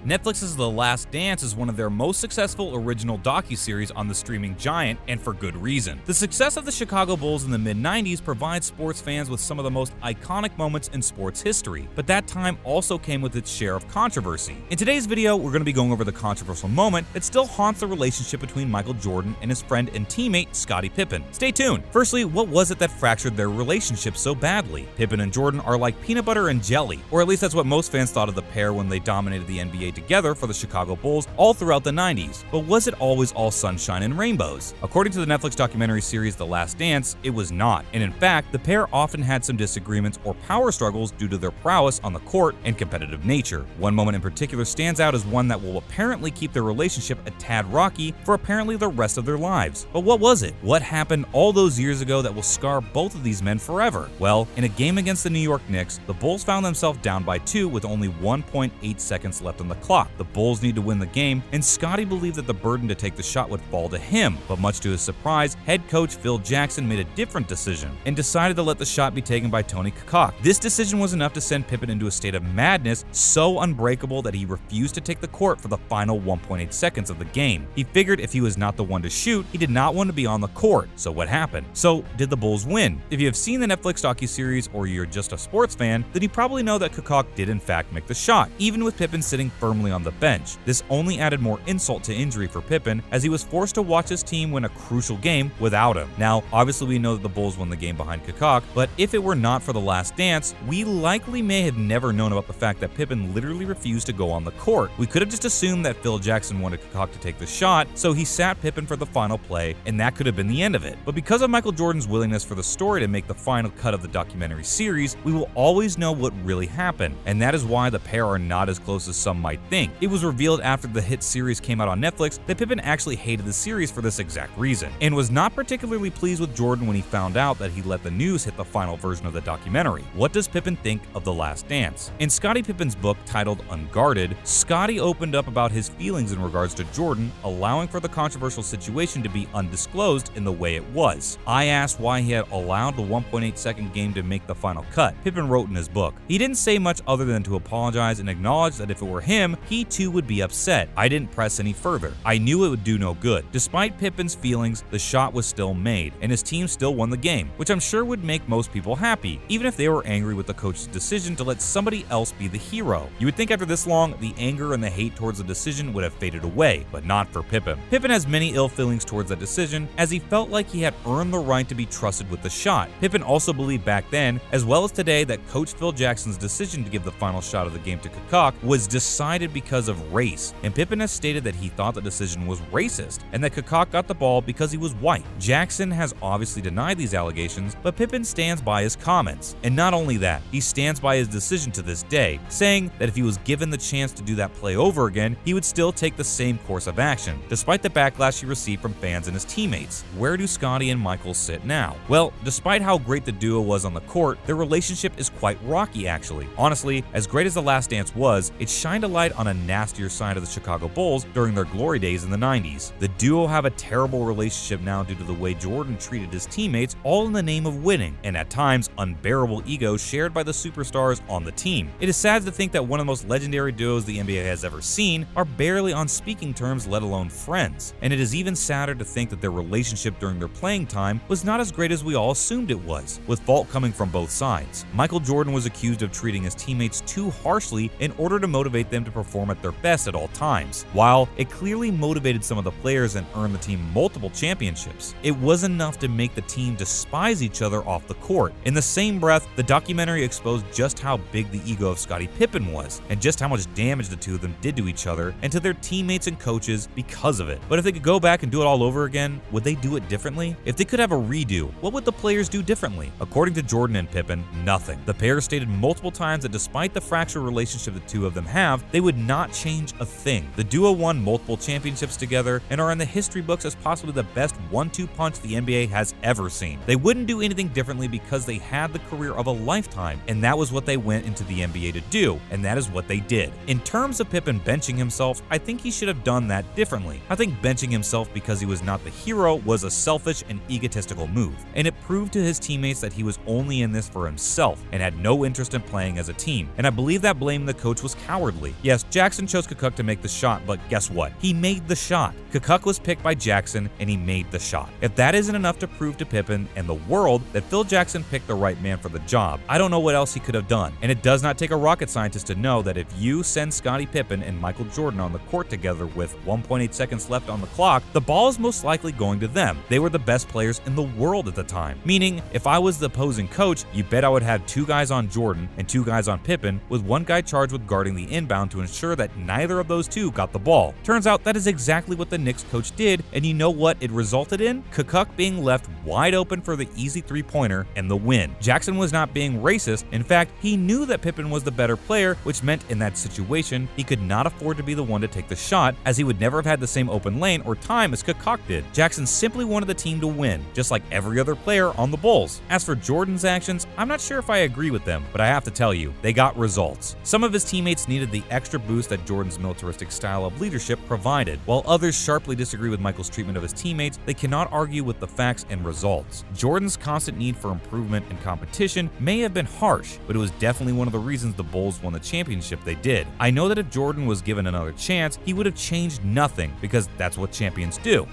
Netflix's The Last Dance is one of their most successful original docuseries on the streaming giant, and for good reason. The success of the Chicago Bulls in the mid-90s provides sports fans with some of the most iconic moments in sports history, but that time also came with its share of controversy. In today's video, we're going to be going over the controversial moment that still haunts the relationship between Michael Jordan and his friend and teammate Scottie Pippen. Stay tuned. Firstly, what was it that fractured their relationship so badly? Pippen and Jordan are like peanut butter and jelly, or at least that's what most fans thought of the pair when they dominated the NBA together for the Chicago Bulls all throughout the 90s. But was it always all sunshine and rainbows? According to the Netflix documentary series The Last Dance, it was not. And in fact, the pair often had some disagreements or power struggles due to their prowess on the court and competitive nature. One moment in particular stands out as one that will apparently keep their relationship a tad rocky for apparently the rest of their lives. But what was it? What happened all those years ago that will scar both of these men forever? Well, in a game against the New York Knicks, the Bulls found themselves down by 2 with only 1.8 seconds left on the clock. The Bulls need to win the game, and Scottie believed that the burden to take the shot would fall to him. But much to his surprise, head coach Phil Jackson made a different decision and decided to let the shot be taken by Tony Kukoc. This decision was enough to send Pippen into a state of madness so unbreakable that he refused to take the court for the final 1.8 seconds of the game. He figured if he was not the one to shoot, he did not want to be on the court. So what happened? So did the Bulls win? If you have seen the Netflix docuseries or you're just a sports fan, then you probably know that Kukoc did in fact make the shot, even with Pippen sitting firmly on the bench. This only added more insult to injury for Pippen as he was forced to watch his team win a crucial game without him. Now, obviously we know that the Bulls won the game behind Kukoc, but if it were not for The Last Dance, we likely may have never known about the fact that Pippen literally refused to go on the court. We could have just assumed that Phil Jackson wanted Kukoc to take the shot, so he sat Pippen for the final play, and that could have been the end of it. But because of Michael Jordan's willingness for the story to make the final cut of the documentary series, we will always know what really happened, and that is why the pair are not as close as some might think. It was revealed after the hit series came out on Netflix that Pippen actually hated the series for this exact reason, and was not particularly pleased with Jordan when he found out that he let the news hit the final version of the documentary. What does Pippen think of The Last Dance? In Scottie Pippen's book titled Unguarded, Scottie opened up about his feelings in regards to Jordan, allowing for the controversial situation to be undisclosed in the way it was. I asked why he had allowed the 1.8 second game to make the final cut. Pippen wrote in his book, "He didn't say much other than to apologize and acknowledge that if it were him, he too would be upset. I didn't press any further. I knew it would do no good." Despite Pippen's feelings, the shot was still made, and his team still won the game, which I'm sure would make most people happy, even if they were angry with the coach's decision to let somebody else be the hero. You would think after this long, the anger and the hate towards the decision would have faded away, but not for Pippen. Pippen has many ill feelings towards that decision, as he felt like he had earned the right to be trusted with the shot. Pippen also believed back then, as well as today, that Coach Phil Jackson's decision to give the final shot of the game to Kukoc was decided because of race, and Pippen has stated that he thought the decision was racist, and that Kukoc got the ball because he was white. Jackson has obviously denied these allegations, but Pippen stands by his comments. And not only that, he stands by his decision to this day, saying that if he was given the chance to do that play over again, he would still take the same course of action, despite the backlash he received from fans and his teammates. Where do Scottie and Michael sit now? Well, despite how great the duo was on the court, their relationship is quite rocky actually. Honestly, as great as The Last Dance was, it shined a light on a nastier side of the Chicago Bulls during their glory days in the 90s. The duo have a terrible relationship now due to the way Jordan treated his teammates, all in the name of winning, and at times unbearable ego shared by the superstars on the team. It is sad to think that one of the most legendary duos the NBA has ever seen are barely on speaking terms, let alone friends. And it is even sadder to think that their relationship during their playing time was not as great as we all assumed it was, with fault coming from both sides. Michael Jordan was accused of treating his teammates too harshly in order to motivate them to perform at their best at all times. While it clearly motivated some of the players and earned the team multiple championships, it was enough to make the team despise each other off the court. In the same breath, the documentary exposed just how big the ego of Scottie Pippen was, and just how much damage the two of them did to each other and to their teammates and coaches because of it. But if they could go back and do it all over again, would they do it differently? If they could have a redo, what would the players do differently? According to Jordan and Pippen, nothing. The pair stated multiple times that despite the fractured relationship the two of them have, they would not change a thing. The duo won multiple championships together and are in the history books as possibly the best 1-2 punch the NBA has ever seen. They wouldn't do anything differently because they had the career of a lifetime, and that was what they went into the NBA to do, and that is what they did. In terms of Pippen benching himself, I think he should have done that differently. I think benching himself because he was not the hero was a selfish and egotistical move, and it proved to his teammates that he was only in this for himself and had no interest in playing as a team, and I believe that blaming the coach was cowardly. Yes, Yes, Jackson chose Kukuk to make the shot, but guess what? He made the shot. Kukuk was picked by Jackson, and he made the shot. If that isn't enough to prove to Pippen and the world that Phil Jackson picked the right man for the job, I don't know what else he could have done. And it does not take a rocket scientist to know that if you send Scottie Pippen and Michael Jordan on the court together with 1.8 seconds left on the clock, the ball is most likely going to them. They were the best players in the world at the time. Meaning, if I was the opposing coach, you bet I would have 2 guys on Jordan and 2 guys on Pippen, with 1 guy charged with guarding the inbound to ensure that neither of those 2 got the ball. Turns out that is exactly what the Knicks coach did, and you know what it resulted in? Kukuk being left wide open for the easy 3-pointer and the win. Jackson was not being racist. In fact, he knew that Pippen was the better player, which meant in that situation, he could not afford to be the one to take the shot, as he would never have had the same open lane or time as Kukuk did. Jackson simply wanted the team to win, just like every other player on the Bulls. As for Jordan's actions, I'm not sure if I agree with them, but I have to tell you, they got results. Some of his teammates needed the extra boost that Jordan's militaristic style of leadership provided. While others sharply disagree with Michael's treatment of his teammates, they cannot argue with the facts and results. Jordan's constant need for improvement and competition may have been harsh, but it was definitely one of the reasons the Bulls won the championship they did. I know that if Jordan was given another chance, he would have changed nothing, because that's what champions do.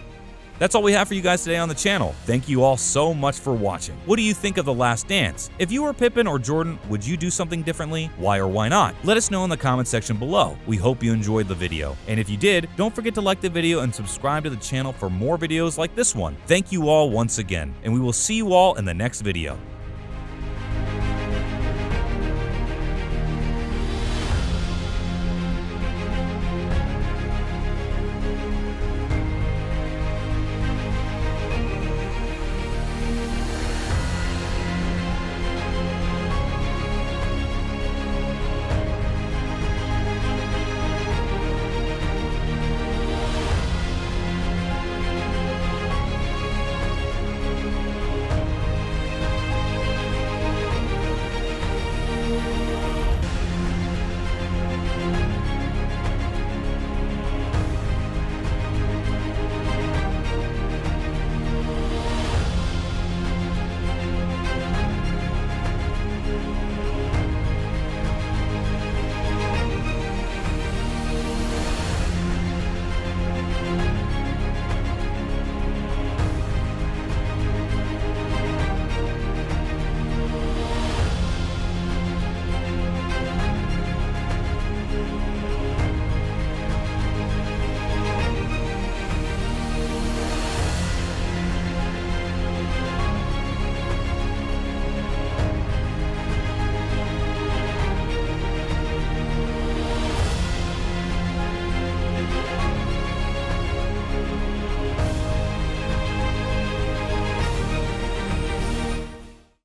That's all we have for you guys today on the channel. Thank you all so much for watching. What do you think of The Last Dance? If you were Pippen or Jordan, would you do something differently? Why or why not? Let us know in the comment section below. We hope you enjoyed the video. And if you did, don't forget to like the video and subscribe to the channel for more videos like this one. Thank you all once again, and we will see you all in the next video.